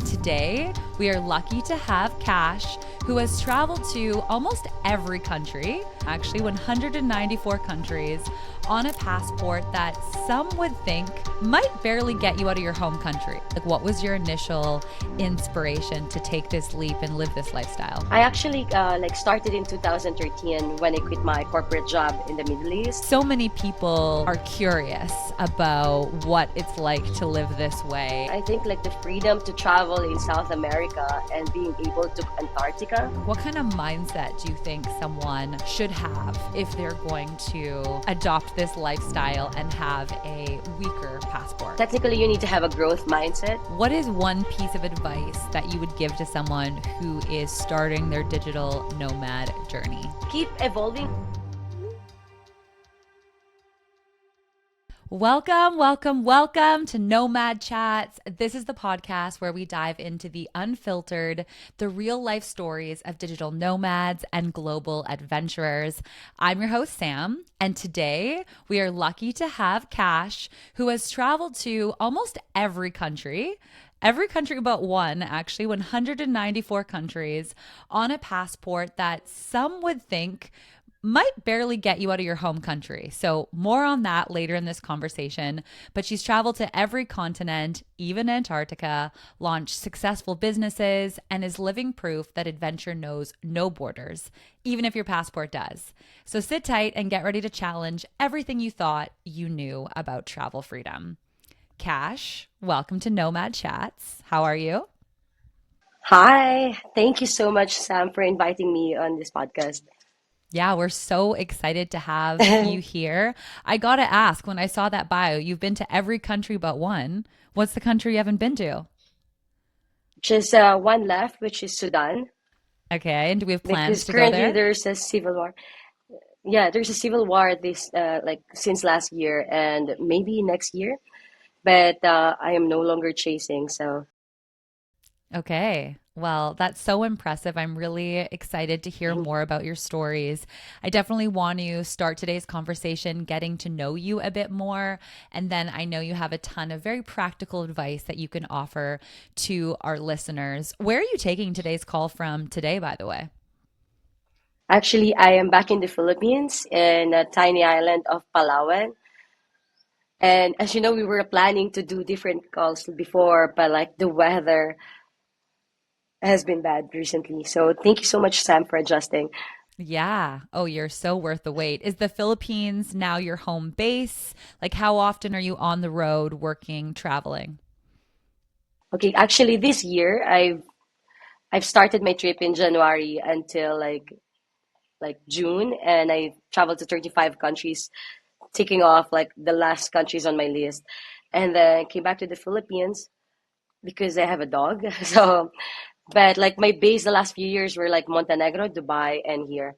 Today, we are lucky to have Kach, who has traveled to almost every country, actually 194 countries, on a passport that some would think might barely get you out of your home country. Like, what was your initial inspiration to take this leap and live this lifestyle? I actually started in 2013 when I quit my corporate job in the Middle East. So many people are curious about what it's like to live this way. I think like the freedom to travel in South America and being able to Antarctica. What kind of mindset do you think someone should have if they're going to adopt this lifestyle and have a weaker passport? Technically, you need to have a growth mindset. What is one piece of advice that you would give to someone who is starting their digital nomad journey? Keep evolving. Welcome to Nomad Chats. This is the podcast where we dive into the unfiltered, the real life stories of digital nomads and global adventurers. I'm your host, Sam, and today we are lucky to have Kach, who has traveled to almost every country but one, actually, 194 countries, on a passport that some would think might barely get you out of your home country. So more on that later in this conversation. But she's traveled to every continent, even Antarctica, launched successful businesses, and is living proof that adventure knows no borders, even if your passport does. So sit tight and get ready to challenge everything you thought you knew about travel freedom. Kach, welcome to Nomad Chats. How are you? Hi. Thank you so much, Sam, for inviting me on this podcast. Yeah, we're so excited to have you here. I got to ask, when I saw that bio, you've been to every country but one. What's the country you haven't been to? Just one left, which is Sudan. Okay, and do we have plans Because to go currently there? there's a civil war. Yeah, there's a civil war this since last year and maybe next year. But I am no longer chasing, so. Okay. Well, that's so impressive. I'm really excited to hear more about your stories. I definitely want to start today's conversation getting to know you a bit more. And then I know you have a ton of very practical advice that you can offer to our listeners. Where are you taking today's call from today, by the way? Actually, I am back in the Philippines in a tiny island of Palawan. And as you know, we were planning to do different calls before, but like the weather has been bad recently. So thank you so much, Sam, for adjusting. Yeah. Oh, you're so worth the wait. Is the Philippines now your home base? Like, how often are you on the road working, traveling? Okay, actually, this year I've started my trip in January until like June, and I traveled to 35 countries, ticking off like the last countries on my list, and then came back to the Philippines because I have a dog. So, but like my base the last few years were like Montenegro, Dubai, and here.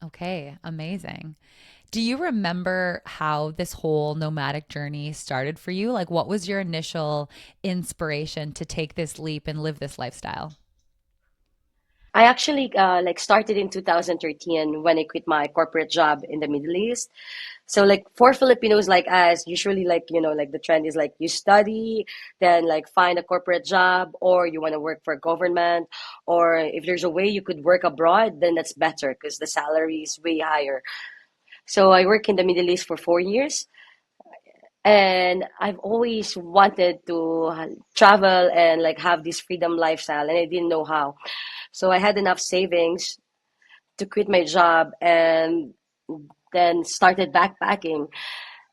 Okay, amazing. Do you remember how this whole nomadic journey started for you? Like, what was your initial inspiration to take this leap and live this lifestyle? I actually started in 2013 when I quit my corporate job in the Middle East. So like for Filipinos like us, usually like like the trend is like you study, then like find a corporate job, or you want to work for government, or if there's a way you could work abroad, then that's better because the salary is way higher. So I work in the Middle East for 4 years, and I've always wanted to travel and like have this freedom lifestyle, and I didn't know how. So I had enough savings to quit my job and then started backpacking.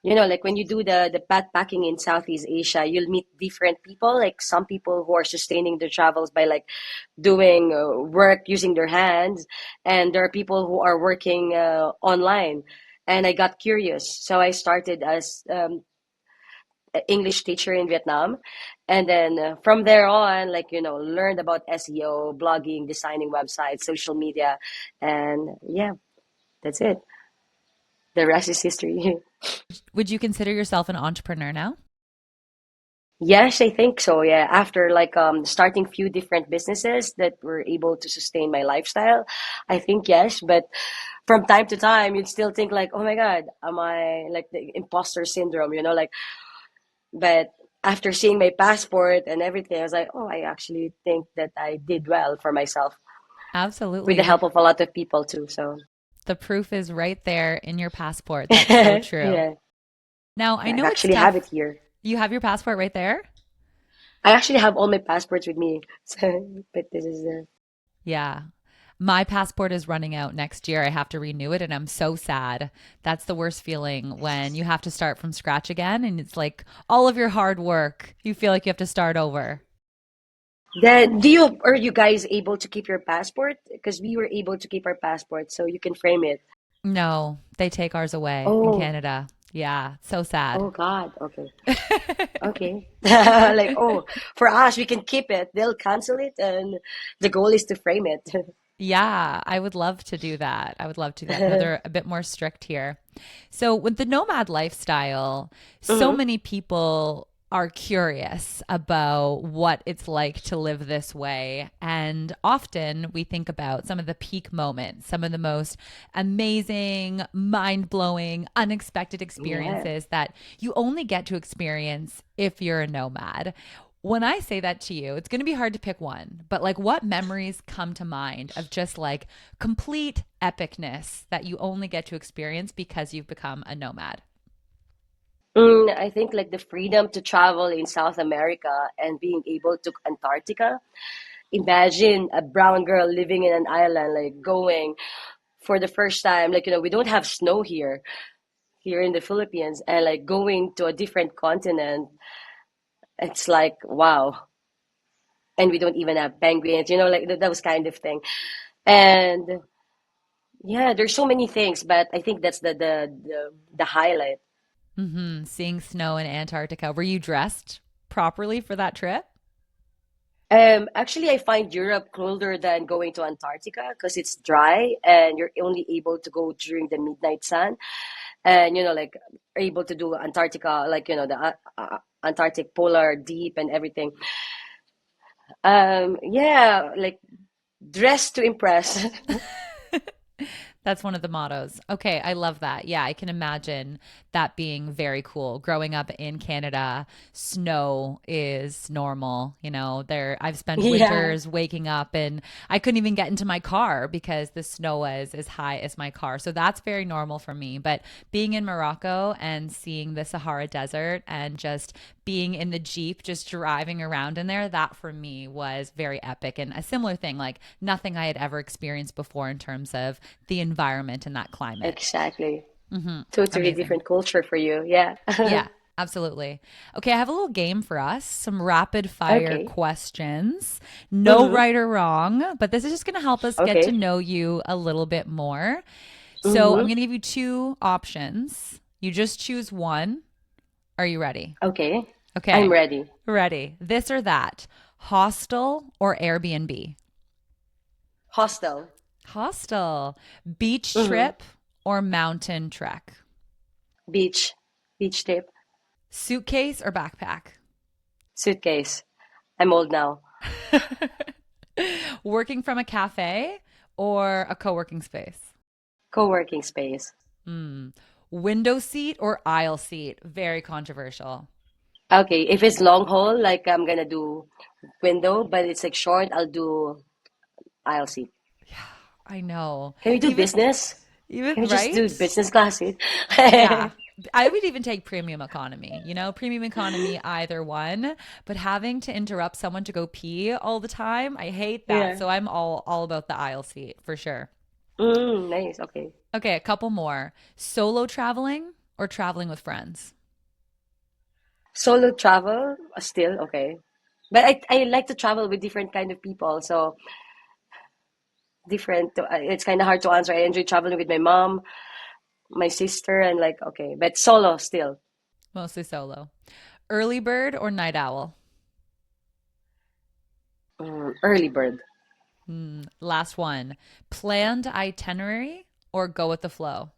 Like when you do the backpacking in Southeast Asia, you'll meet different people. Like some people who are sustaining their travels by like doing work using their hands, and there are people who are working online. And I got curious, so I started as English teacher in Vietnam. And then from there on, like, learned about SEO, blogging, designing websites, social media. And yeah, that's it. The rest is history. Would you consider yourself an entrepreneur now? Yes, I think so. Yeah, after like starting few different businesses that were able to sustain my lifestyle, I think yes. But from time to time, you'd still think like, oh my God, am I like the imposter syndrome, like, but after seeing my passport and everything, I was like, oh, I actually think that I did well for myself with the Absolutely. help of a lot of people too. So The proof is right there in your passport. That's so true. yeah, Now, I I know it's actually have tough. it here. You have your passport right there? I actually have all my passports with me. So, but this is Yeah. My passport is running out next year. I have to renew it, and I'm so sad. That's the worst feeling when you have to start from scratch again. And it's like all of your hard work, you feel like you have to start over. then. Do you are you guys able to keep your passport? Because we were able to keep our passport, so you can frame it. No, they take ours away in Oh, Canada. Yeah, so sad. oh God. Okay, okay. Like, oh, for us, we can keep it. They'll cancel it, and the goal is to frame it. Yeah, I would love to do that. I would love to do that. No, they're a bit more strict here. So, with the nomad lifestyle, so Hmm. many people are curious about what it's like to live this way. And often we think about some of the peak moments, some of the most amazing, mind blowing, unexpected Yeah. experiences that you only get to experience if you're a nomad. When I say that to you, it's going to be hard to pick one, but like what memories come to mind of just like complete epicness that you only get to experience because you've become a nomad? I think like the freedom to travel in South America and being able to Antarctica. Imagine a brown girl living in an island, like going for the first time, like, we don't have snow here in the Philippines, and like going to a different continent. It's like, wow. And we don't even have penguins, like those kind of thing. And yeah, there's so many things, but I think that's the highlight. Seeing snow in Antarctica. Were you dressed properly for that trip? Actually, I find Europe colder than going to Antarctica because it's dry and you're only able to go during the midnight sun. And, like, able to do Antarctica, like, the Antarctic polar deep and everything. Yeah, like, dress to impress. That's one of the mottos. Okay, I love that. Yeah, I can imagine that being very cool. Growing up in Canada, snow is normal. There I've spent Yeah. winters waking up and I couldn't even get into my car because the snow was as high as my car. So that's very normal for me. But being in Morocco and seeing the Sahara Desert and just being in the Jeep, just driving around in there, that for me was very epic and a similar thing, like nothing I had ever experienced before in terms of the environment and that climate. Exactly. Totally Amazing. different culture for you. Yeah. Yeah, absolutely. Okay, I have a little game for us, some rapid fire Okay. questions. No Mm-hmm. right or wrong, but this is just going to help us get to Okay. know you a little bit more. So I'm Mm-hmm. going to give you two options. You just choose one. Are you ready? Okay. I'm Okay, ready. ready. This or that, hostel or Airbnb? Hostel. Hostel, beach Mm-hmm. trip or mountain trek? Beach. Beach trip. Suitcase or backpack? Suitcase. I'm old now. Working from a cafe or a co working space? Co-working space. Hmm. Window seat or aisle seat? Very controversial. Okay, if it's long haul, like I'm gonna do window, but it's like short, I'll do aisle seat. I know. Can we do Even, business? even, Can we just do right? business class seat? Yeah. I would even take premium economy, premium economy, either one. But having to interrupt someone to go pee all the time, I hate that. Yeah. So I'm all about the aisle seat for sure. Nice. Okay. Okay, a couple more. Solo traveling or traveling with friends? Solo travel, still okay. But I like to travel with different kind of people, so different. It's kind of hard to answer. I enjoy traveling with my mom, my sister, and like okay, but solo still. Mostly solo. Early bird or night owl? Early bird. Last one. Planned itinerary or go with the flow?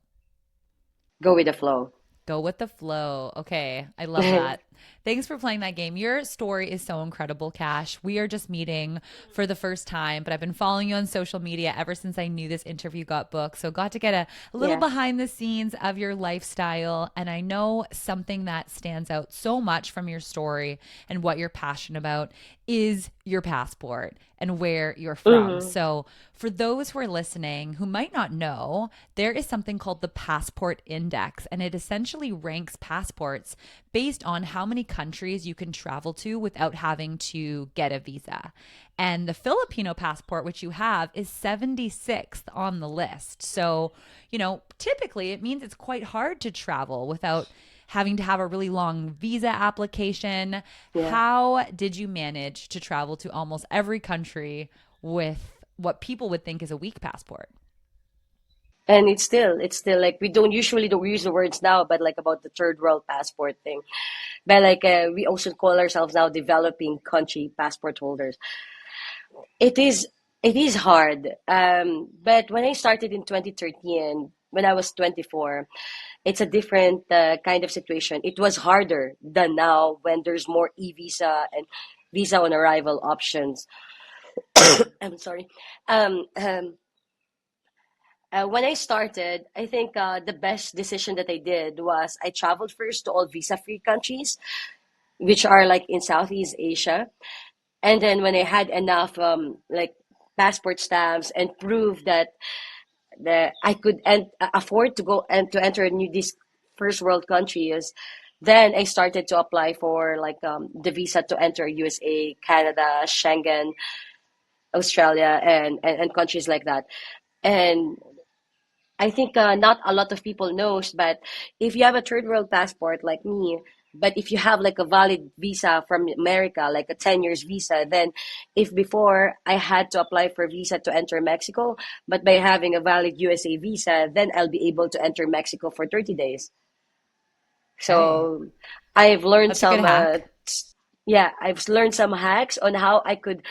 Go with the flow. Go with the flow. Okay, I love that. Thanks for playing that game. Your story is so incredible, Cash. We are just meeting for the first time, but I've been following you on social media ever since I knew this interview got booked. So got to get a little Yeah. behind the scenes of your lifestyle. And I know something that stands out so much from your story and what you're passionate about is your passport and where you're from. Hmm. So, for those who are listening who might not know, there is something called the Passport Index, and it essentially ranks passports based on how many countries you can travel to without having to get a visa. And the Filipino passport, which you have, is 76th on the list. So, typically it means it's quite hard to travel without having to have a really long visa application. Yeah. How did you manage to travel to almost every country with what people would think is a weak passport? And it's still like we don't use the words now, but like about the third world passport thing. But like we also call ourselves now developing country passport holders. It is it is hard. But when I started in 2013, when I was 24, it's a different kind of situation. It was harder than now when there's more e-visa and visa on arrival options. I'm sorry. Um, um, when I started, I think the best decision that I did was I traveled first to all visa-free countries, which are like in Southeast Asia. And then when I had enough like passport stamps and proof that I could afford to go and to enter a new these first world countries, then I started to apply for like the visa to enter USA, Canada, Schengen, Australia, and countries like that. And I think not a lot of people knows, but if you have a third world passport like me, but if you have like a valid visa from America, like a 10 years visa, then if before I had to apply for visa to enter Mexico, but by having a valid USA visa, then I'll be able to enter Mexico for 30 days. Okay. So I've learned That's a good some, hack. yeah, I've learned some hacks on how I could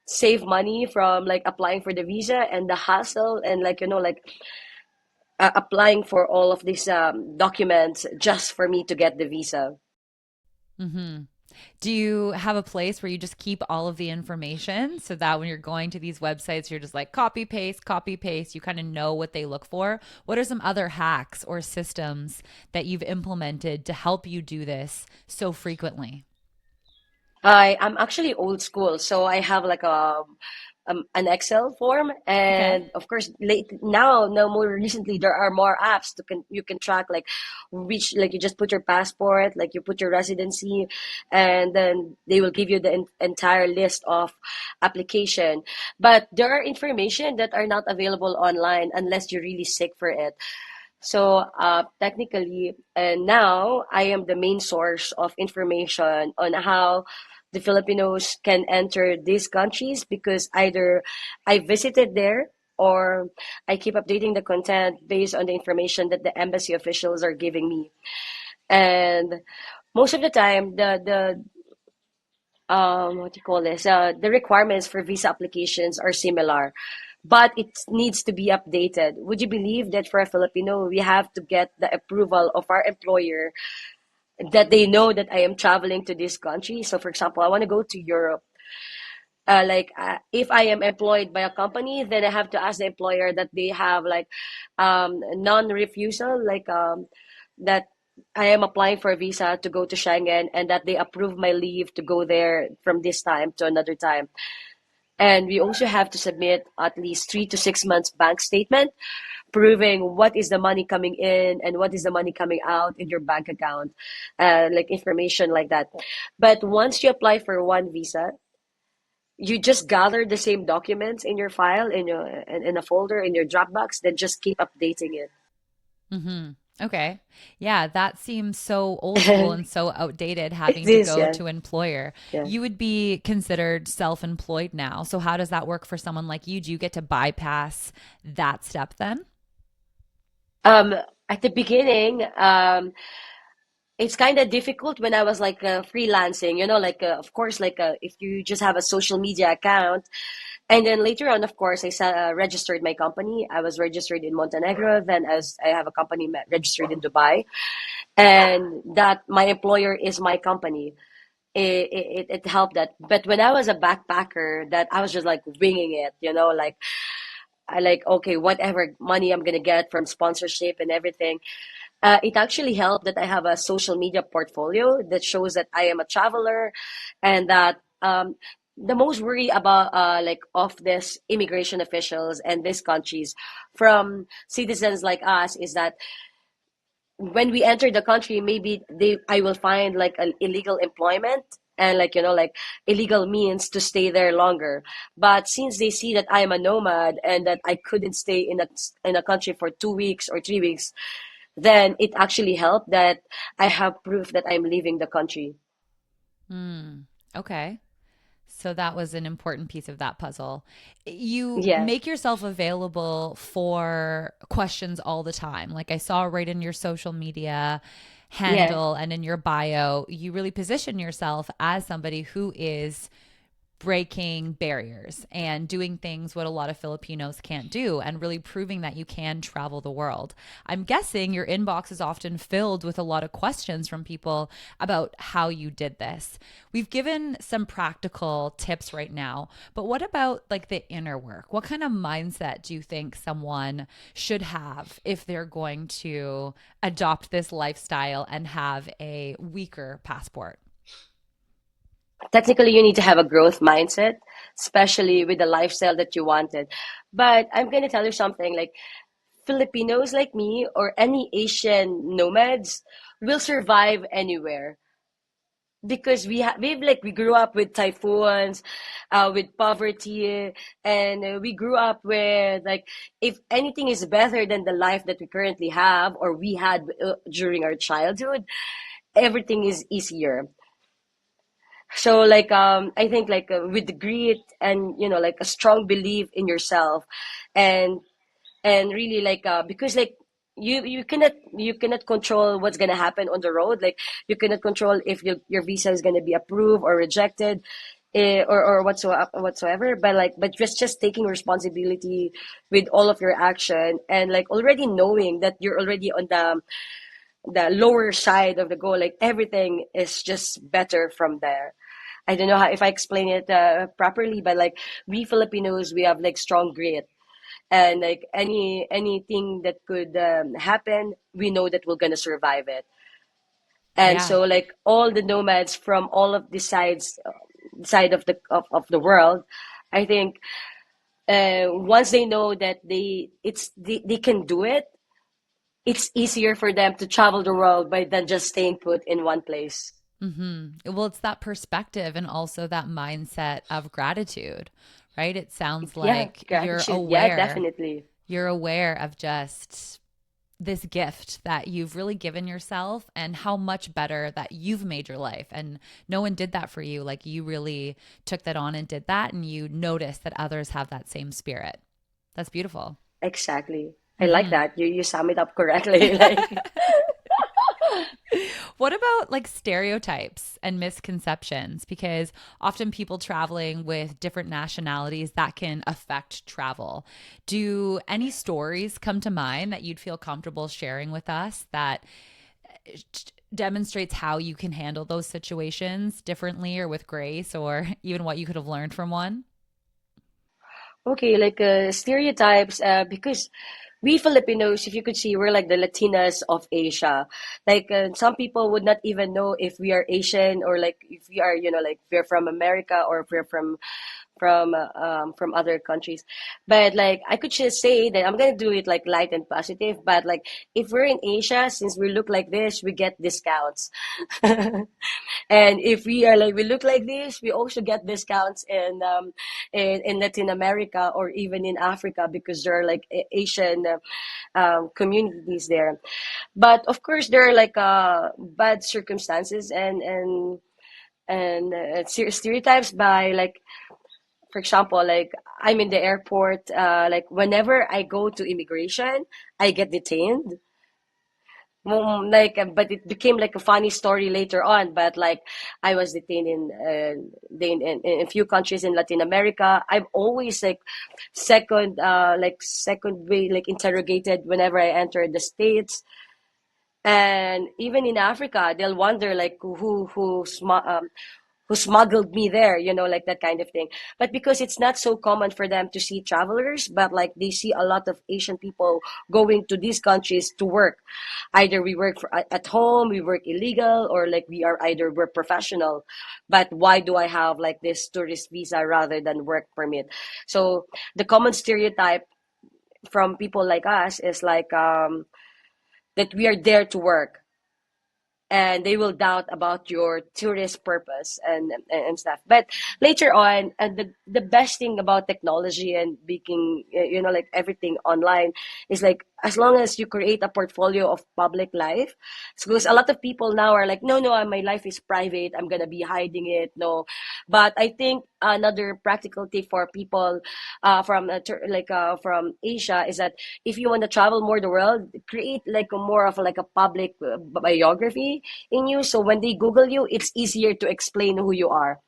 save money from like applying for the visa and the hassle and like, like applying for all of these documents just for me to get the visa. Hmm. Do you have a place where you just keep all of the information so that when you're going to these websites, you're just like copy, paste, you kind of know what they look for? What are some other hacks or systems that you've implemented to help you do this so frequently? I'm actually old school, so I have like an Excel form, Okay. and of course, late now more recently, there are more apps to can you can track like which like you just put your passport, like you put your residency, and then they will give you the entire list of application. But there are information that are not available online unless you're really sick for it. So technically, and now I am the main source of information on how the Filipinos can enter these countries because either I visited there or I keep updating the content based on the information that the embassy officials are giving me. And most of the time, the what do you call this? The requirements for visa applications are similar, but it needs to be updated. Would you believe that for a Filipino, we have to get the approval of our employer that they know that I am traveling to this country? So, for example, I want to go to Europe. If I am employed by a company, then I have to ask the employer that they have like non-refusal, like that I am applying for a visa to go to Schengen and that they approve my leave to go there from this time to another time. And we also have to submit at least 3 to 6 months bank statement proving what is the money coming in and what is the money coming out in your bank account, like information like that. But once you apply for one visa, you just gather the same documents in your file in a folder in your Dropbox, then just keep updating it. Hmm. Okay. Yeah, that seems so old school and so outdated It having to is, go yeah, to employer. yeah. You would be considered self-employed now. So how does that work for someone like you? Do you get to bypass that step then? Um, at the beginning, it's kind of difficult when I was like freelancing, like of course, like if you just have a social media account, And then later on, of course, registered my company. I was registered in Montenegro. Then I have a company registered in Dubai, and that my employer is my company. It helped that. But when I was a backpacker, that I was just like winging it, like I like, okay, whatever money I'm gonna get from sponsorship and everything. It actually helped that I have a social media portfolio that shows that I am a traveler, and that the most worry about like of this immigration officials and these countries from citizens like us is that when we enter the country, maybe I will find like an illegal employment and like like illegal means to stay there longer. But since they see that I am a nomad and that I couldn't stay in a country for 2 weeks or 3 weeks, then it actually helped that I have proof that I'm leaving the country. Okay. So that was an important piece of that puzzle. You Yeah, make yourself available for questions all the time. Like I saw right in your social media yeah. handle and in your bio, you really position yourself as somebody who is breaking barriers and doing things what a lot of Filipinos can't do and really proving that you can travel the world. I'm guessing your inbox is often filled with a lot of questions from people about how you did this. We've given some practical tips right now, but what about like the inner work? What kind of mindset do you think someone should have if they're going to adopt this lifestyle and have a weaker passport? Technically, you need to have a growth mindset, especially with the lifestyle that you wanted. But I'm going to tell you something like Filipinos like me or any Asian nomads will survive anywhere because we grew up with typhoons, with poverty, and we grew up with like if anything is better than the life that we currently have or we had during our childhood, everything is easier. So like I think like with grit and like a strong belief in yourself, and really like because like you cannot control what's gonna happen on the road. Like you cannot control if your visa is gonna be approved or rejected, or whatsoever. But like just taking responsibility with all of your action and like already knowing that you're already on the lower side of the goal. Like everything is just better from there. I don't know how if I explain it properly, but like we Filipinos, we have like strong grit, and like anything that could happen, we know that we're gonna survive it. And Yeah. so like all the nomads from all of the side of the world, I think once they know that they can do it, it's easier for them to travel the world by than just staying put in one place. Well, it's that perspective and also that mindset of gratitude, right? It sounds Yeah, like you're gratitude. Yeah, aware. definitely. You're aware of just this gift that you've really given yourself and how much better that you've made your life. And no one did that for you. Like you really took that on and did that. And you noticed that others have that same spirit. That's beautiful. Exactly. I like that. You sum it up correctly. Like What about like stereotypes and misconceptions? Because often people traveling with different nationalities that can affect travel. Do any stories come to mind that you'd feel comfortable sharing with us that demonstrates how you can handle those situations differently or with grace or even what you could have learned from one? okay, like stereotypes, because we Filipinos, if you could see, we're like the Latinas of Asia. Like some people would not even know if we are Asian or like if we are, like we're from America or if we're from other countries. But like I could just say that I'm gonna do it like light and positive. But like if we're in Asia, since we look like this, we get discounts. And if we are like we look like this, we also get discounts in Latin America or even in Africa because there are like Asian communities there. But of course, there are like bad circumstances and stereotypes by like for example, like I'm in the airport, like whenever I go to immigration, I get detained. But it became like a funny story later on. But like, I was detained in a few countries in Latin America. I'm always like second way like interrogated whenever I enter the States. And even in Africa, they'll wonder like who smuggled me there, like that kind of thing. But because it's not so common for them to see travelers, but like they see a lot of Asian people going to these countries to work. Either we work at home, we work illegal, or like we're professional. But why do I have like this tourist visa rather than work permit? So the common stereotype from people like us is like that we are there to work, and they will doubt about your tourist purpose and stuff. But later on, the best thing about technology and making like everything online is like, as long as you create a portfolio of public life. Because a lot of people now are like, no, no, my life is private, I'm gonna be hiding it. No. But I think another practical tip for people from Asia is that if you want to travel more the world, create like a more of like a public biography in you. So when they Google you, it's easier to explain who you are.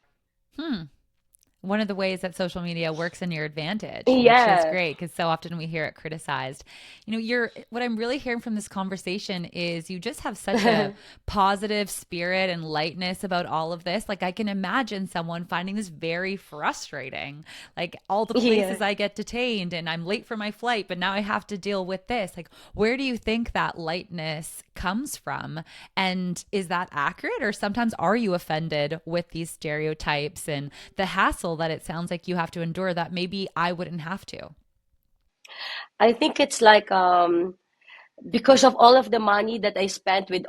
Hmm. One of the ways that social media works in your advantage, which is Yeah. great because so often we hear it criticized. You're what I'm really hearing from this conversation is you just have such a positive spirit and lightness about all of this. Like I can imagine someone finding this very frustrating. Like all the Yeah. places I get detained and I'm late for my flight, but now I have to deal with this. Like where do you think that lightness comes from? And is that accurate? Or sometimes are you offended with these stereotypes and the hassle that it sounds like you have to endure that maybe I wouldn't have to? I think it's like because of all of the money that I spent with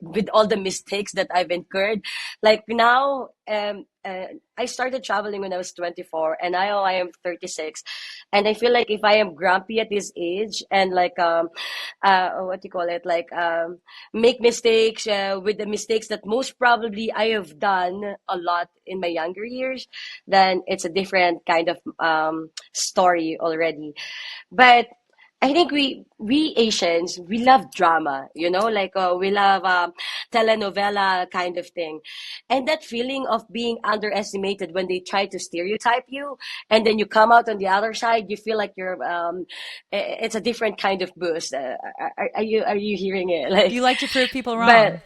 with all the mistakes that I've incurred. Like now, I started traveling when I was 24, and now I am 36, and I feel like if I am grumpy at this age and like what do you call it, like make mistakes with the mistakes that most probably I have done a lot in my younger years, then it's a different kind of story already. But I think we Asians, we love drama, like we love telenovela kind of thing, and that feeling of being underestimated when they try to stereotype you, and then you come out on the other side, you feel like you're it's a different kind of boost. Are you hearing it? You Like, like to prove people but wrong.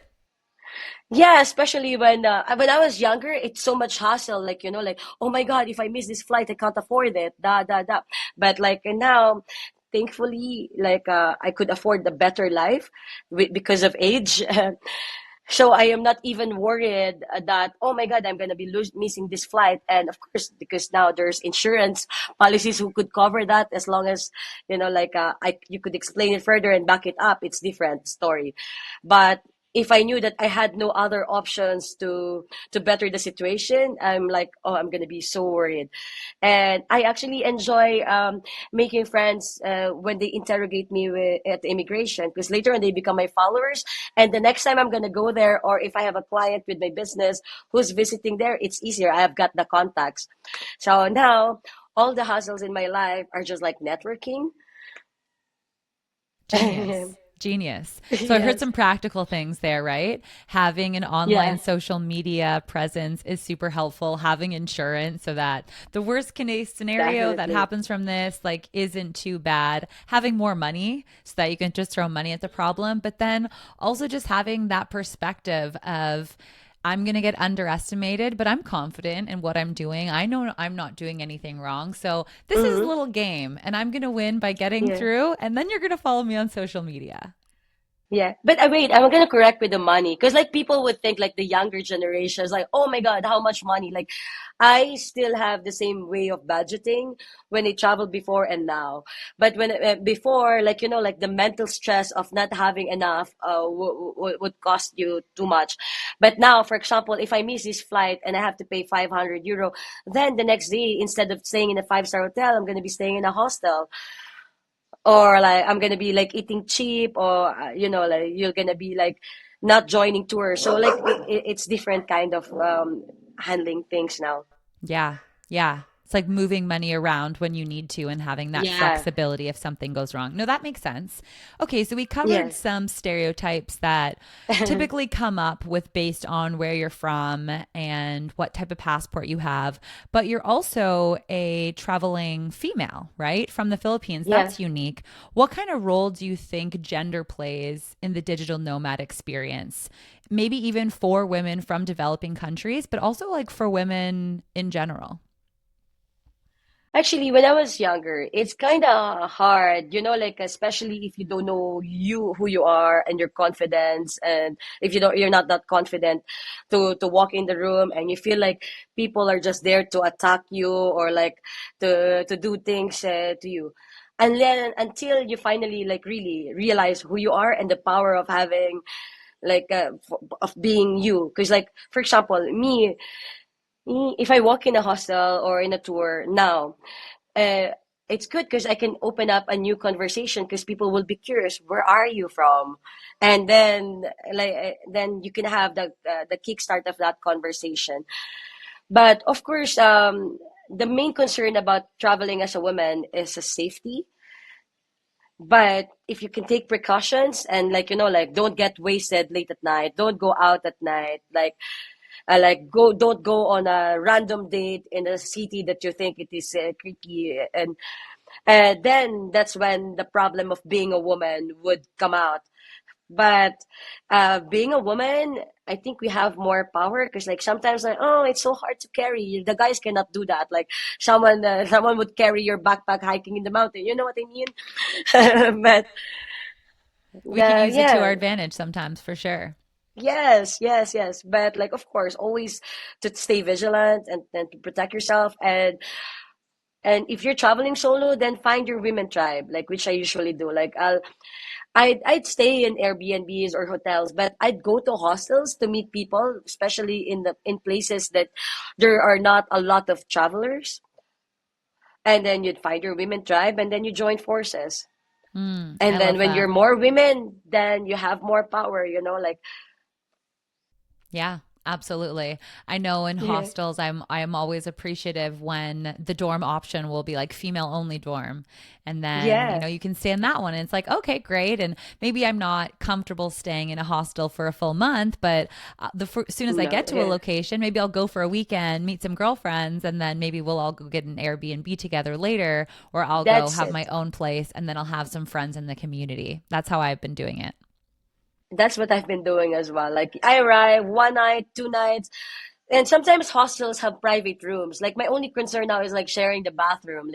yeah, especially when I was younger, it's so much hassle. Like, like, oh my God, if I miss this flight, I can't afford it. Da da da. But like now, thankfully, like I could afford the better life because of age. So I am not even worried that, oh my God, I'm gonna be missing this flight. And of course, because now there's insurance policies who could cover that, as long as like you could explain it further and back it up. It's different story. But if I knew that I had no other options to better the situation, I'm like, oh, I'm gonna be so worried. And I actually enjoy making friends when they interrogate me at immigration, because later on they become my followers. And the next time I'm gonna go there, or if I have a client with my business who's visiting there, it's easier. I have got the contacts. So now all the hustles in my life are just like networking. Genius. Genius. So I heard Yes. some practical things there, right? Having an online Yeah, social media presence is super helpful. Having insurance so that the worst case scenario that definitely. happens from this like isn't too bad. Having more money so that you can just throw money at the problem, but then also just having that perspective of I'm going to get underestimated, but I'm confident in what I'm doing. I know I'm not doing anything wrong. So this is a Hmm. little game and I'm going to win by getting Yeah. through. And then you're going to follow me on social media. Yeah, but wait, I'm gonna correct with the money, because like people would think like the younger generation is like, oh my God, how much money? Like, I still have the same way of budgeting when I traveled before and now. But when before, like like the mental stress of not having enough would cost you too much. But now, for example, if I miss this flight and I have to pay 500 euro, then the next day, instead of staying in a five-star hotel, I'm gonna be staying in a hostel, or like I'm gonna be like eating cheap, or like you're gonna be like not joining tours. So like it's different kind of handling things now. Yeah. Yeah. It's like moving money around when you need to and having that Yeah. flexibility if something goes wrong. No, that makes sense. Okay, so we covered Yes. some stereotypes that typically come up with based on where you're from and what type of passport you have. But you're also a traveling female, right? From the Philippines. Yeah. That's unique. What kind of role do you think gender plays in the digital nomad experience? Maybe even for women from developing countries, but also like for women in general. Actually, when I was younger, it's kind of hard, like especially if you don't know who you are and your confidence, and if you're not that confident to walk in the room, and you feel like people are just there to attack you or like to do things to you, and then until you finally like really realize who you are and the power of having like of being you, because like for example, if I walk in a hostel or in a tour now, uh, it's good because I can open up a new conversation because people will be curious, where are you from? And then then you can have the kickstart of that conversation. But of course, the main concern about traveling as a woman is a safety. But if you can take precautions and like like don't get wasted late at night, don't go out at night, like go don't go on a random date in a city that you think it is creaky, and then that's when the problem of being a woman would come out. But being a woman, I think we have more power because like sometimes like, oh, it's so hard to carry, the guys cannot do that, like someone would carry your backpack hiking in the mountain, you know what I mean? But We can use it to our yeah. advantage sometimes for sure. Yes, yes, yes. But like of course, always to stay vigilant and to protect yourself. And if you're traveling solo, then find your women tribe, like which I usually do. Like I'd stay in Airbnbs or hotels, but I'd go to hostels to meet people, especially in places that there are not a lot of travelers. And then you'd find your women tribe and then you join forces. I And then love when you're that. more women, then you have more power, like Yeah, absolutely. I know in yeah. hostels I'm always appreciative when the dorm option will be like female only dorm. And then, Yeah. you can stay in that one and it's like, okay, great. And maybe I'm not comfortable staying in a hostel for a full month, but as soon as I No, get to a yeah. location, maybe I'll go for a weekend, meet some girlfriends, and then maybe we'll all go get an Airbnb together later, or I'll go That's have it. my own place and then I'll have some friends in the community. That's how I've been doing it. That's what I've been doing as well. Like I arrive one night, 2 nights, and sometimes hostels have private rooms. Like my only concern now is like sharing the bathroom.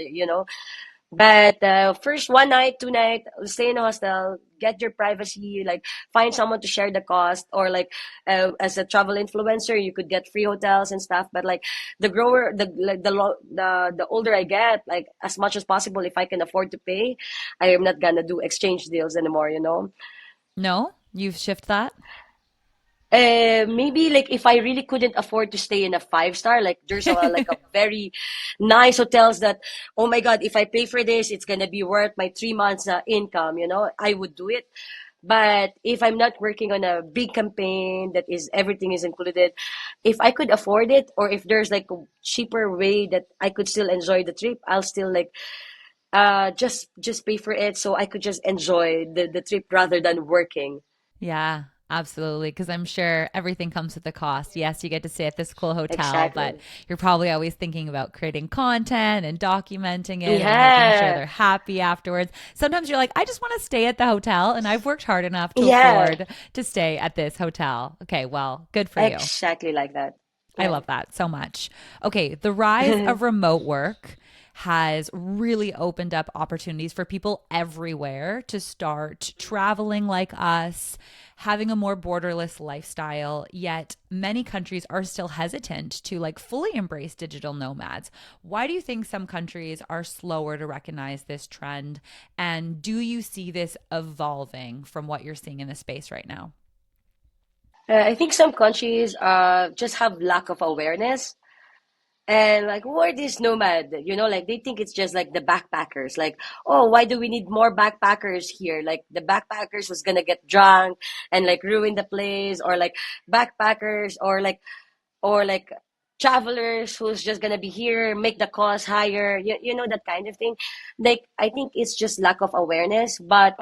But first 1 night, 2 night, stay in a hostel, get your privacy, like find someone to share the cost, or like as a travel influencer, you could get free hotels and stuff. But like the grower, the like, the older I get, like as much as possible, if I can afford to pay, I am not gonna do exchange deals anymore. No? You've shifted that? Maybe like if I really couldn't afford to stay in a 5 star, like there's a very nice hotels that, oh my God, if I pay for this, it's gonna be worth my 3 months income. I would do it. But if I'm not working on a big campaign that is everything is included, if I could afford it, or if there's like a cheaper way that I could still enjoy the trip, I'll still like just pay for it so I could just enjoy the trip rather than working. Yeah, absolutely. Because I'm sure everything comes with a cost. Yes, you get to stay at this cool hotel, but Exactly. you're probably always thinking about creating content and documenting it and making sure Yeah. they're happy afterwards. Sometimes you're like, I just want to stay at the hotel and I've worked hard enough to Yeah. afford to stay at this hotel. Okay, well, good for you. Exactly like that. I Yeah. love that so much. Okay, the rise of remote work has really opened up opportunities for people everywhere to start traveling like us, having a more borderless lifestyle. Yet many countries are still hesitant to like fully embrace digital nomads. Why do you think some countries are slower to recognize this trend? And do you see this evolving from what you're seeing in the space right now? I think some countries just have lack of awareness. And like, who are these nomad? Like they think it's just like the backpackers. Like, oh, why do we need more backpackers here? Like the backpackers was gonna get drunk and like ruin the place, or like backpackers, or like travelers who's just gonna be here, make the cost higher, that kind of thing. Like, I think it's just lack of awareness. But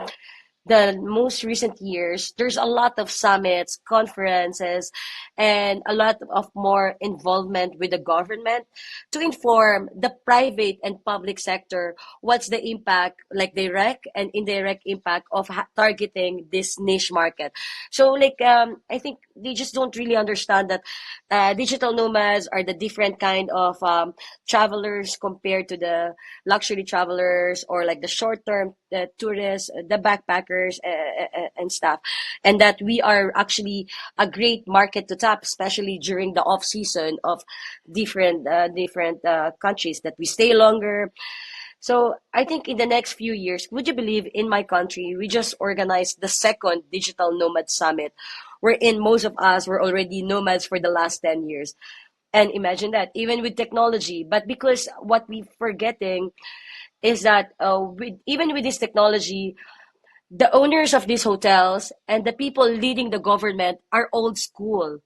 the most recent years, there's a lot of summits, conferences, and a lot of more involvement with the government to inform the private and public sector what's the impact, like direct and indirect impact of targeting this niche market. So, like, I think they just don't really understand that digital nomads are the different kind of travelers compared to the luxury travelers, or like the short term tourists, the backpackers, and stuff. And that we are actually a great market to tap, especially during the off season of different countries, that we stay longer. So I think in the next few years, would you believe, in my country, we just organized the second Digital Nomad Summit, wherein most of us were already nomads for the last 10 years. And imagine that, even with technology. But because what we're forgetting is that even with this technology, the owners of these hotels and the people leading the government are old school.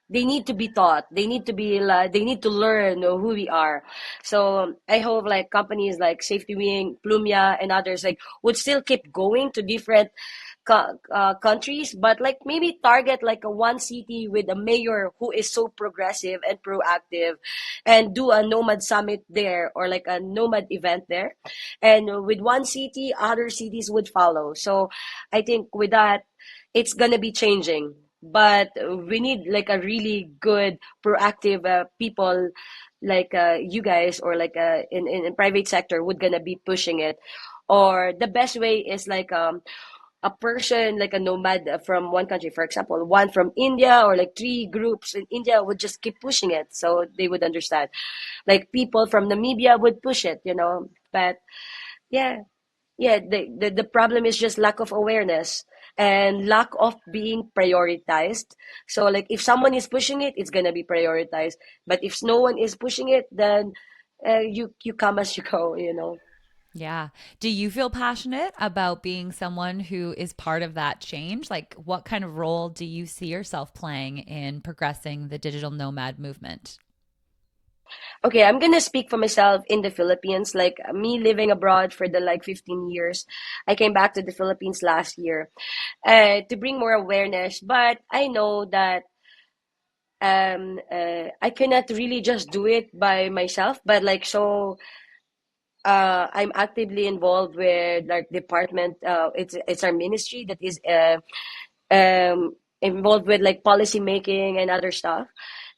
They need to be taught. They need to learn who we are. So I hope like companies like SafetyWing, Plumia, and others like would still keep going to different countries, but like maybe target like a one city with a mayor who is so progressive and proactive, and do a nomad summit there, or like a nomad event there. And with one city, other cities would follow. So I think with that, it's gonna be changing. But we need like a really good, proactive people like you guys, or like in private sector would gonna be pushing it. Or the best way is like a person like a nomad from one country, for example, one from India, or like three groups in India would just keep pushing it, so they would understand. Like people from Namibia would push it. But yeah, yeah, the problem is just lack of awareness and lack of being prioritized. So like if someone is pushing it, it's gonna be prioritized. But if no one is pushing it, then you come as you go. Yeah. Do you feel passionate about being someone who is part of that change? Like, what kind of role do you see yourself playing in progressing the digital nomad movement? Okay, I'm gonna speak for myself in the Philippines. Like me living abroad for the like 15 years, I came back to the Philippines last year to bring more awareness. But I know that I cannot really just do it by myself. But like so, I'm actively involved with like department. It's our ministry that is involved with like policy making and other stuff.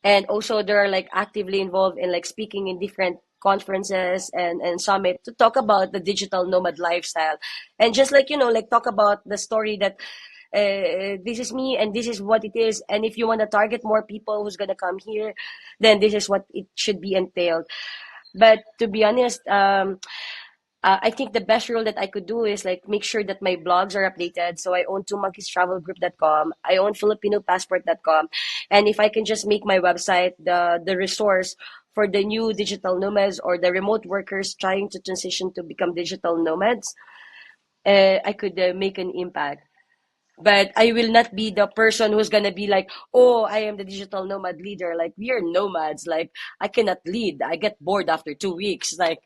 And also they're like actively involved in like speaking in different conferences and summit to talk about the digital nomad lifestyle. And just like, like talk about the story that this is me and this is what it is. And if you want to target more people who's going to come here, then this is what it should be entailed. But to be honest, I think the best role that I could do is like make sure that my blogs are updated. So I own twomonkeystravelgroup.com. I own filipinopassport.com. And if I can just make my website the resource for the new digital nomads or the remote workers trying to transition to become digital nomads, I could make an impact. But I will not be the person who's gonna be like, oh, I am the digital nomad leader. Like we are nomads. Like I cannot lead. I get bored after 2 weeks. Like,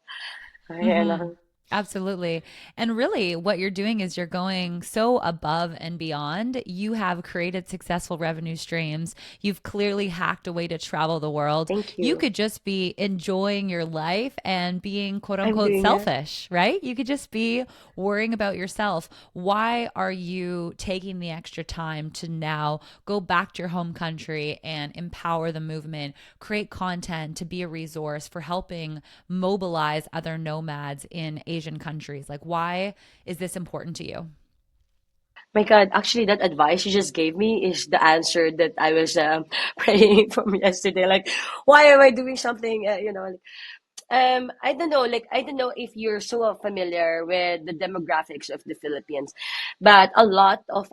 you Mm-hmm. know. Absolutely. And really, what you're doing is you're going so above and beyond. You have created successful revenue streams. You've clearly hacked a way to travel the world. Thank You you. could just be enjoying your life and being quote I'm unquote doing that. selfish, right? You could just be worrying about yourself. Why are you taking the extra time to now go back to your home country and empower the movement, create content to be a resource for helping mobilize other nomads in Asian countries? Like, why is this important to you? My God, actually, that advice you just gave me is the answer that I was praying from yesterday. Like, why am I doing something? I don't know. Like, I don't know if you're so familiar with the demographics of the Philippines, but a lot of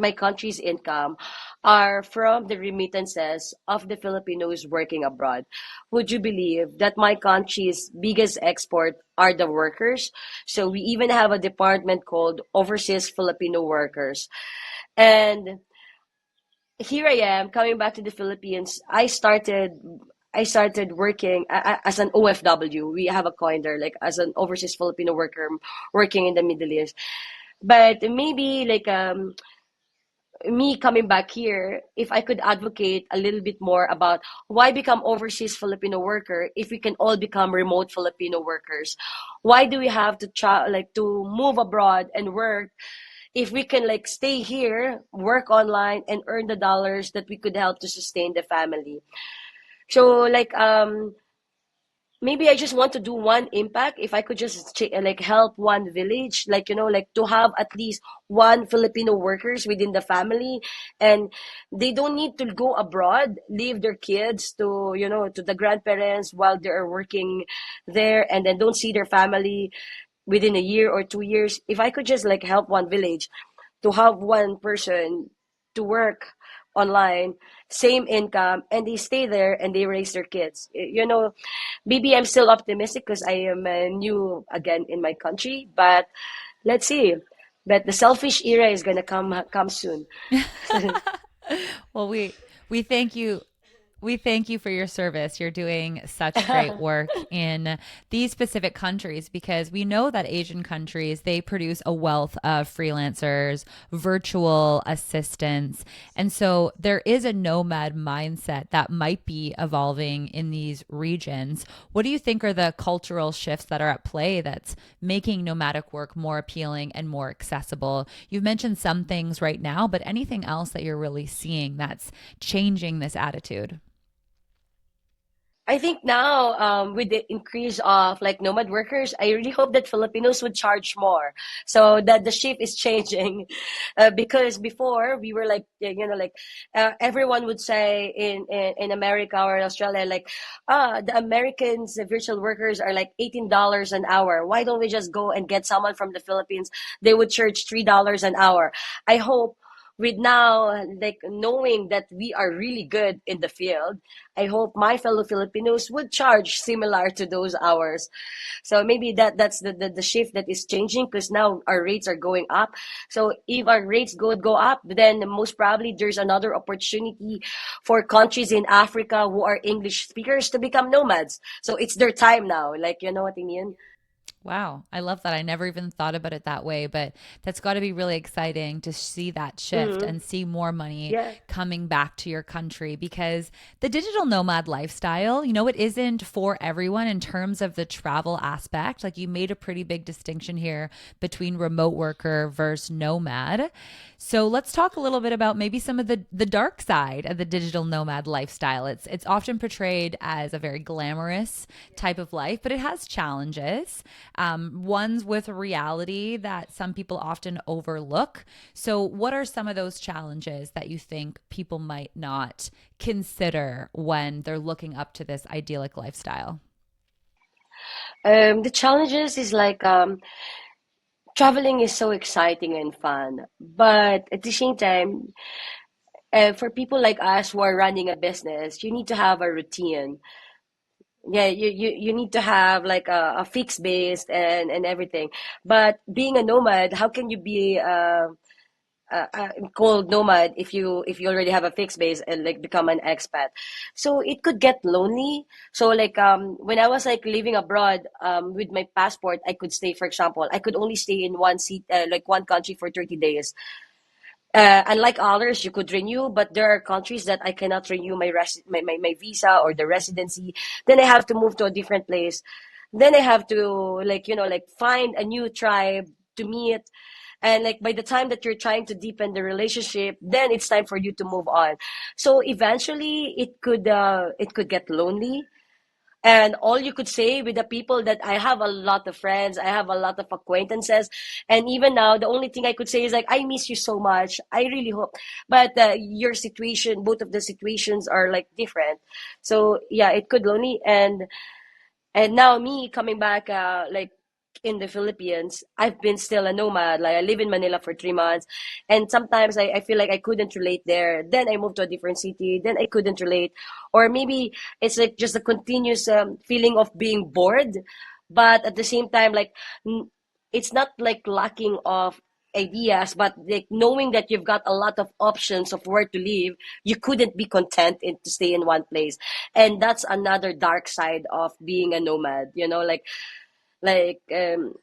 my country's income are from the remittances of the Filipinos working abroad. Would you believe that my country's biggest export are the workers? So we even have a department called Overseas Filipino Workers. And here I am coming back to the Philippines. I started working as an OFW. We have a coin there, like as an overseas Filipino worker working in the Middle East. But maybe like me coming back here, if I could advocate a little bit more about why become overseas Filipino worker if we can all become remote Filipino workers. Why do we have to like to move abroad and work if we can like stay here, work online and earn the dollars that we could help to sustain the family. So like maybe I just want to do one impact. If I could just like help one village, like like to have at least one Filipino workers within the family, and they don't need to go abroad, leave their kids to to the grandparents while they are working there, and then don't see their family within a year or 2 years. If I could just like help one village to have one person to work online, same income, and they stay there and they raise their kids. Maybe I'm still optimistic because I am new again in my country, but let's see. But the selfish era is gonna come soon. Well, we thank you. We thank you for your service. You're doing such great work in these specific countries because we know that Asian countries, they produce a wealth of freelancers, virtual assistants. And so there is a nomad mindset that might be evolving in these regions. What do you think are the cultural shifts that are at play that's making nomadic work more appealing and more accessible? You've mentioned some things right now, but anything else that you're really seeing that's changing this attitude? I think now, with the increase of like nomad workers, I really hope that Filipinos would charge more, so that the shift is changing. Because before we were like, like everyone would say in America or Australia, like, the Americans, the virtual workers are like $18 an hour. Why don't we just go and get someone from the Philippines? They would charge $3 an hour. I hope with now like knowing that we are really good in the field, I hope my fellow Filipinos would charge similar to those hours. So maybe that's the shift that is changing because now our rates are going up. So if our rates go up, then most probably there's another opportunity for countries in Africa who are English speakers to become nomads. So it's their time now. Like, you know what I mean? Wow, I love that. I never even thought about it that way, but that's got to be really exciting to see that shift Mm-hmm. and see more money Yeah. coming back to your country because the digital nomad lifestyle, it isn't for everyone in terms of the travel aspect. Like you made a pretty big distinction here between remote worker versus nomad. So let's talk a little bit about maybe some of the dark side of the digital nomad lifestyle. It's often portrayed as a very glamorous type of life, but it has challenges. Ones with reality that some people often overlook. So, what are some of those challenges that you think people might not consider when they're looking up to this idyllic lifestyle? The challenges is like traveling is so exciting and fun, but at the same time, for people like us who are running a business, you need to have a routine. Yeah, you need to have like a fixed base and everything. But being a nomad, how can you be called nomad if you already have a fixed base and like become an expat? So it could get lonely. So like when I was like living abroad with my passport, I could stay, for example, I could only stay in one seat, like one country for 30 days. Unlike others, you could renew, but there are countries that I cannot renew my visa or the residency. Then I have to move to a different place. Then I have to like like find a new tribe to meet. And like by the time that you're trying to deepen the relationship, then it's time for you to move on. So eventually it could get lonely, and all you could say with the people that I have a lot of friends, I have a lot of acquaintances, and even now the only thing I could say is like I miss you so much. I really hope, but your situation, both of the situations are like different. So yeah, it could lonely, and now me coming back, like in the Philippines, I've been still a nomad. Like I live in Manila for 3 months, and sometimes I feel like I couldn't relate there. Then I moved to a different city. Then I couldn't relate, or maybe it's like just a continuous feeling of being bored, but at the same time, like it's not like lacking of ideas, but like knowing that you've got a lot of options of where to live, you couldn't be content to stay in one place. And that's another dark side of being a nomad,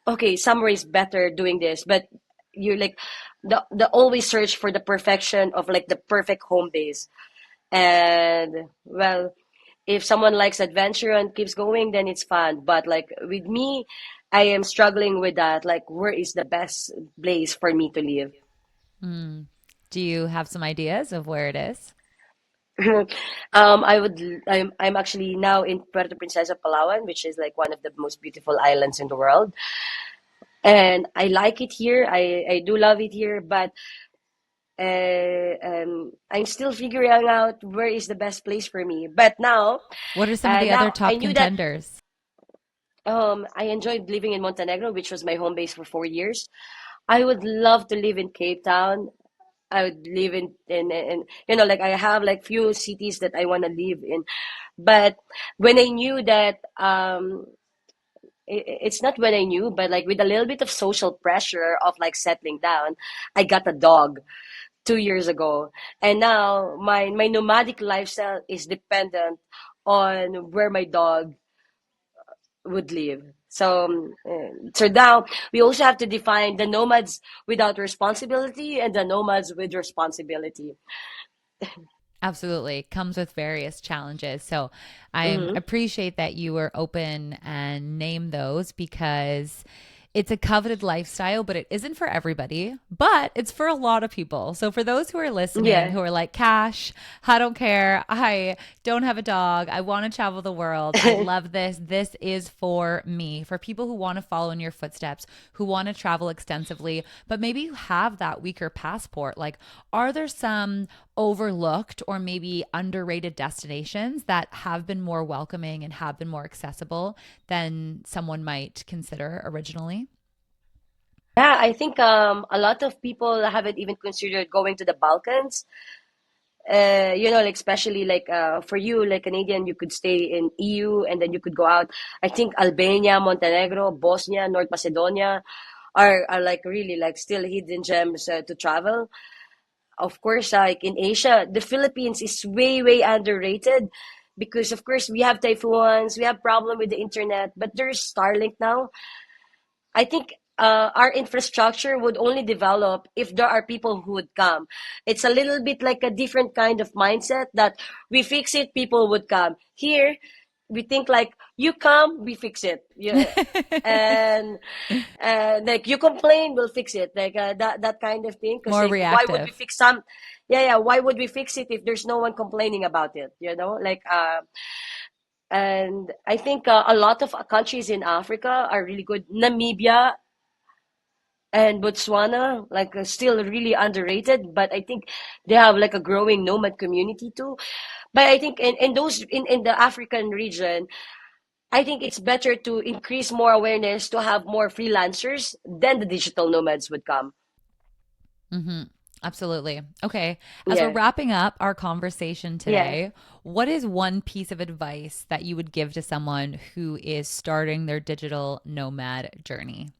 okay, somewhere is better doing this, but you're like the always search for the perfection of like the perfect home base. And well, if someone likes adventure and keeps going, then it's fun. But like with me, I am struggling with that. Like, where is the best place for me to live? Do you have some ideas of where it is? I'm actually now in Puerto Princesa, Palawan, which is like one of the most beautiful islands in the world. And I like it here. I do love it here, but I'm still figuring out where is the best place for me. But What are some of the other now I top knew that contenders? I enjoyed living in Montenegro, which was my home base for 4 years. I would love to live in Cape Town. I would live in like I have like few cities that I want to live in. But when I knew that it's not when I knew, but like with a little bit of social pressure of like settling down, I got a dog 2 years ago. And now my nomadic lifestyle is dependent on where my dog would live. So now we also have to define the nomads without responsibility and the nomads with responsibility. Absolutely. Comes with various challenges. So I Hmm. appreciate that you were open and name those because it's a coveted lifestyle, but it isn't for everybody, but it's for a lot of people. So for those who are listening Yeah. who are like, Cash, I don't care. I don't have a dog. I want to travel the world. I love this. This is for me. For people who want to follow in your footsteps, who want to travel extensively, but maybe you have that weaker passport. Like, are there some overlooked or maybe underrated destinations that have been more welcoming and have been more accessible than someone might consider originally? Yeah, I think a lot of people haven't even considered going to the Balkans. Like especially like for you, like Canadian, you could stay in EU and then you could go out. I think Albania, Montenegro, Bosnia, North Macedonia are like really like still hidden gems to travel. Of course, like in Asia, the Philippines is way underrated because of course we have typhoons, we have problem with the internet, but there's Starlink now. I think our infrastructure would only develop if there are people who would come. It's a little bit like a different kind of mindset that we fix it, people would come. Here, we think like you come, we fix it. Yeah, and like you complain, we'll fix it. Like that kind of thing. Because More like, why would we reactive. fix some? Yeah. Why would we fix it if there's no one complaining about it? And I think a lot of countries in Africa are really good. Namibia and Botswana, like still really underrated, but I think they have like a growing nomad community too. But I think in the African region, I think it's better to increase more awareness to have more freelancers, then the digital nomads would come. Hmm. Absolutely. Okay. As we're Yeah. wrapping up our conversation Yeah. today, what is one piece of advice that you would give to someone who is starting their digital nomad journey?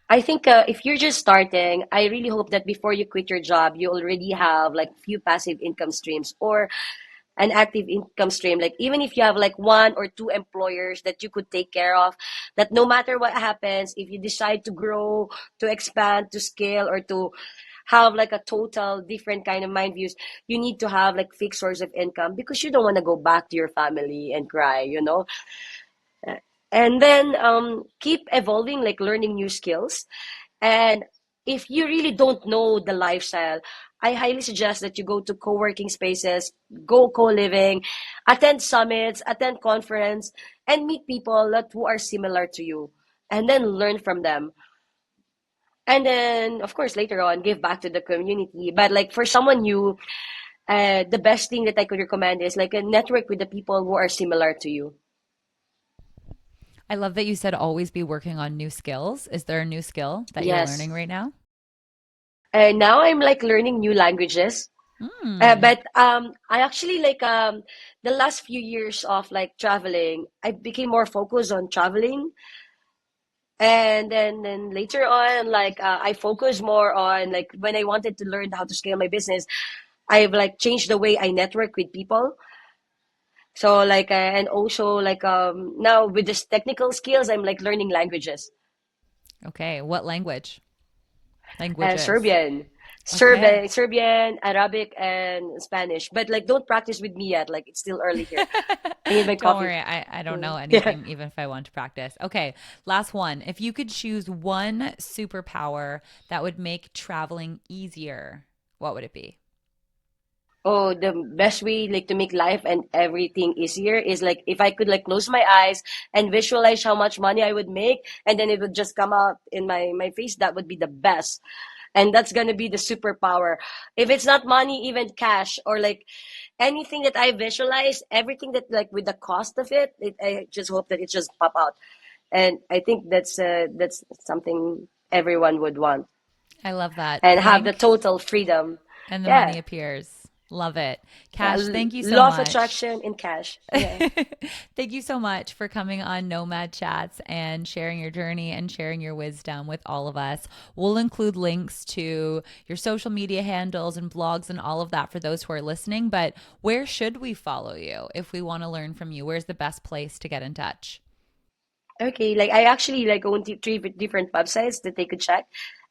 I think if you're just starting, I really hope that before you quit your job, you already have like few passive income streams or an active income stream. Like even if you have like one or two employers that you could take care of, that no matter what happens, if you decide to grow, to expand, to scale, or to have like a total different kind of mind views, you need to have like fixed source of income because you don't want to go back to your family and cry. And then keep evolving, like learning new skills. And if you really don't know the lifestyle, I highly suggest that you go to co-working spaces, go co-living, attend summits, attend conference, and meet people that who are similar to you, and then learn from them. And then, of course, later on, give back to the community. But like for someone new, the best thing that I could recommend is like a network with the people who are similar to you. I love that you said always be working on new skills. Is there a new skill that you're Yes. learning right now? And now I'm like learning new languages. Hmm. But I actually like the last few years of like traveling, I became more focused on traveling And then later on, like I focus more on like when I wanted to learn how to scale my business, I've like changed the way I network with people. So like and also like now with this technical skills, I'm like learning languages. Okay. What language? Languages. Serbian, Okay. Serbian, Arabic, and Spanish. But like, don't practice with me yet. Like, it's still early here. I need my Don't coffee. worry. I don't know Yeah. anything, even if I want to practice. Okay. Last one. If you could choose one superpower that would make traveling easier, what would it be? Oh, the best way like to make life and everything easier is like if I could like close my eyes and visualize how much money I would make, and then it would just come out in my face. That would be the best. And that's gonna be the superpower. If it's not money, even cash or like anything that I visualize, everything that like with the cost of it, I just hope that it just pop out. And I think that's something everyone would want I love that. and have the Blink total freedom. and the money Yeah. appears. Love it. Yeah. Cash, thank you so Law of much. attraction in cash. Yeah. Thank you so much for coming on Nomad Chats and sharing your journey and sharing your wisdom with all of us. We'll include links to your social media handles and blogs and all of that for those who are listening. But where should we follow you if we want to learn from you? Where's the best place to get in touch? Okay, like I actually like own three different websites that they could check.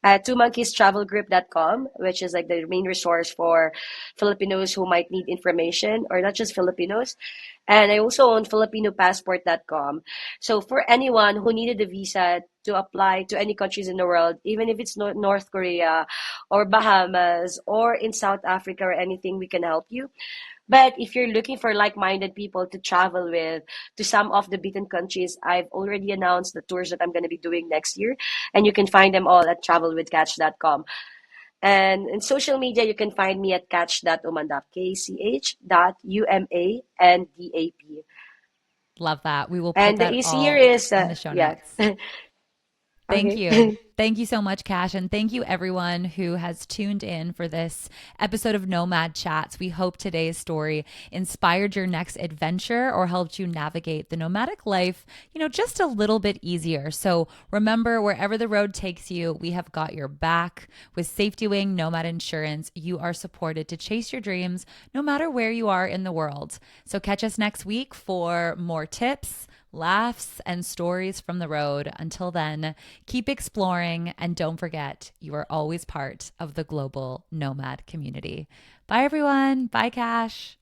Twomonkeystravelgroup.com, which is like the main resource for Filipinos who might need information, or not just Filipinos. And I also own filipinopassport.com. So for anyone who needed a visa to apply to any countries in the world, even if it's North Korea or Bahamas or in South Africa or anything, we can help you. But if you're looking for like-minded people to travel with to some of the beaten countries, I've already announced the tours that I'm going to be doing next year, and you can find them all at travelwithkatch.com. And in social media, you can find me at kach.umandap, KCH.UMANDAP. Love that. We will put And the that easy here all is, in the show yeah, notes. Thank you. okay. Thank you so much, Cash. And thank you, everyone who has tuned in for this episode of Nomad Chats. We hope today's story inspired your next adventure or helped you navigate the nomadic life, just a little bit easier. So remember, wherever the road takes you, we have got your back. With SafetyWing Nomad Insurance, you are supported to chase your dreams no matter where you are in the world. So catch us next week for more tips, laughs, and stories from the road. Until then, keep exploring and don't forget you are always part of the global nomad community. Bye, everyone. Bye, Cash.